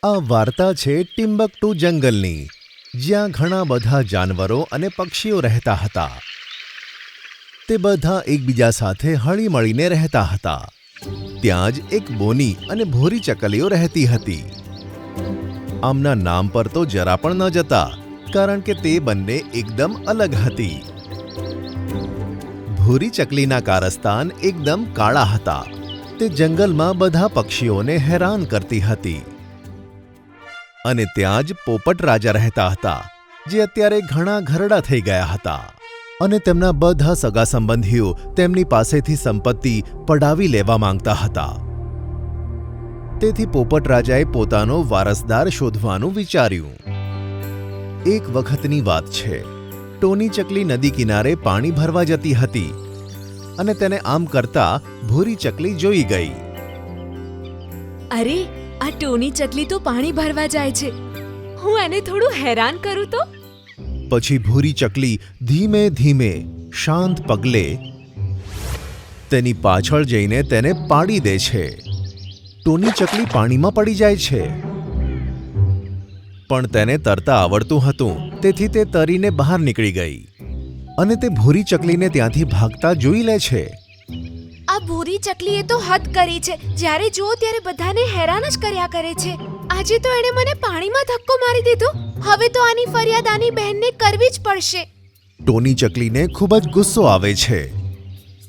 આ વાર્તા છે ટિમ્બકટુ જંગલની, જ્યાં ઘણા બધા જાનવરો અને પક્ષીઓ રહેતા હતા. તે બધા એકબીજા સાથે હળીમળીને રહેતા હતા. ત્યાં જ એક બોની અને ભૂરી ચકલીઓ રહેતી હતી. આમના નામ પર તો જરા પણ ન જતા, કારણ કે તે બંને એકદમ અલગ હતી. ભૂરી ચકલીના કારસ્તાન એકદમ કાળા હતા. તે જંગલમાં બધા પક્ષીઓને હેરાન કરતી હતી. અને ત્યાં જ પોપટ રાજા રહેતા હતા, જે અત્યારે ઘણા ઘરડા થઈ ગયા હતા. અને તેમના બધા સગા સંબંધીઓ તેમની પાસેથી સંપત્તિ પડાવી લેવા માંગતા હતા. તેથી પોપટ રાજાએ પોતાનો વારસદાર શોધવાનું વિચાર્યું. એક વખતની વાત છે. ટોની ચકલી નદી કિનારે પાણી ભરવા જતી હતી અને તેને આમ કરતા ભૂરી ચકલી જોઈ ગઈ. અરે, આ ટોની ચકલી તો પાણી ભરવા જાય છે. હું એને થોડું હેરાન કરું તો. પછી ભૂરી ચકલી ધીમે ધીમે શાંત પગલે તેની પાછળ જઈને તેને પાડી દે છે. ટોની ચકલી પાણીમાં પડી જાય છે, પણ તેને તરતા આવડતું હતું, તેથી તે તરીને બહાર નીકળી ગઈ અને તે ભૂરી ચકલીને ત્યાંથી ભાગતા જોઈ લે છે. આ ભૂરી ચકલીએ તો હદ કરી છે. જ્યારે જુઓ ત્યારે બધાને હેરાન જ કર્યા કરે છે. આજે તો એણે મને પાણીમાં ધક્કો મારી દીધો. હવે તો આની ફરિયાદ આની બહેનને કરવી જ પડશે. ટોની ચકલીને ખૂબ જ ગુસ્સો આવે છે.